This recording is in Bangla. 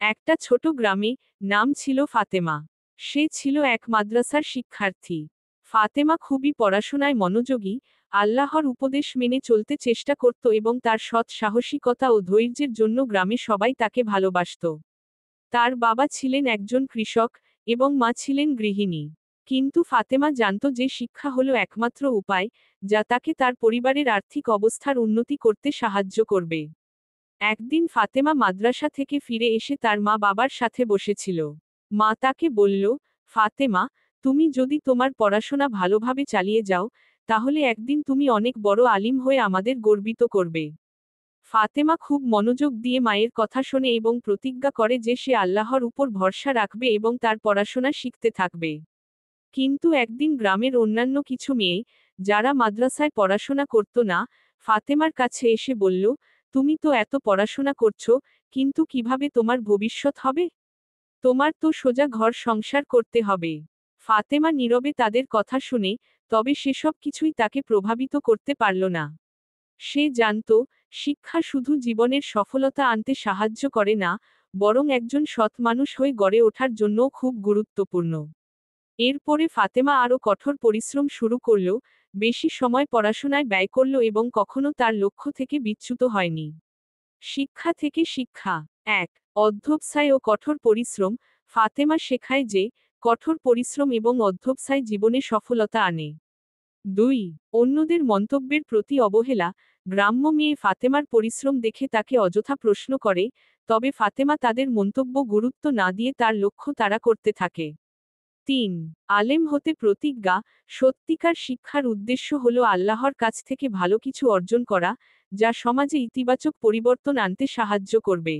একটা ছোট গ্রামে, নাম ছিল ফাতেমা। সে ছিল এক মাদ্রাসার শিক্ষার্থী। ফাতেমা খুবই পড়াশোনায় মনোযোগী, আল্লাহর উপদেশ মেনে চলতে চেষ্টা করত এবং তার সৎ সাহসিকতা ও ধৈর্যের জন্য গ্রামে সবাই তাকে ভালোবাসত। তার বাবা ছিলেন একজন কৃষক, এবং মা ছিলেন গৃহিণী। কিন্তু ফাতেমা জানত যে শিক্ষা হলো একমাত্র উপায়, যা তাকে তার পরিবারের আর্থিক অবস্থার উন্নতি করতে সাহায্য করবে। একদিন ফাতেমা মাদ্রাসা থেকে ফিরে এসে তার মা বাবার সাথে বসেছিল। মা তাকে বলল, ফাতেমা, তুমি যদি তোমার পড়াশোনা ভালোভাবে চালিয়ে যাও, তাহলে একদিন তুমি অনেক বড় আলিম হয়ে আমাদের গর্বিত করবে। ফাতেমা খুব মনোযোগ দিয়ে মায়ের কথা শোনে এবং প্রতিজ্ঞা করে যে সে আল্লাহর উপর ভরসা রাখবে এবং তার পড়াশোনা শিখতে থাকবে। কিন্তু একদিন গ্রামের অন্যান্য কিছু মেয়ে, যারা মাদ্রাসায় পড়াশোনা করত না, ফাতেমার কাছে এসে বলল, তুমি তো এত পড়াশোনা করছো, কিন্তু কিভাবে তোমার ভবিষ্যৎ হবে? তোমার তো সোজা ঘর সংসার করতে হবে। ফাতেমা নীরবে তাদের কথা শুনে, তবে সেসব কিছুই তাকে প্রভাবিত করতে পারল না। সে জানত, শিক্ষা শুধু জীবনের সফলতা আনতে সাহায্য করে না, বরং একজন সৎ মানুষ হয়ে গড়ে ওঠার জন্যও খুব গুরুত্বপূর্ণ। এরপরে ফাতেমা আরও কঠোর পরিশ্রম শুরু করল, বেশি সময় পড়াশোনায় ব্যয় করল এবং কখনো তার লক্ষ্য থেকে বিচ্যুত হয়নি। শিক্ষা থেকে শিক্ষা। ১. অধ্যবসায় ও কঠোর পরিশ্রম। ফাতেমা শেখায় যে, কঠোর পরিশ্রম এবং অধ্যবসায় জীবনে সফলতা আনে। ২. অন্যদের মন্তব্যের প্রতি অবহেলা। গ্রাম্য মেয়ে ফাতেমার পরিশ্রম দেখে তাকে অযথা প্রশ্ন করে, তবে ফাতেমা তাদের মন্তব্য গুরুত্ব না দিয়ে তার লক্ষ্য তাড়া করতে থাকে। ৩. আলেম হতে প্রতিজ্ঞা। সত্যিকার শিক্ষার উদ্দেশ্য হল আল্লাহর কাছ থেকে ভালো কিছু অর্জন করা, যা সমাজে ইতিবাচক পরিবর্তন আনতে সাহায্য করবে।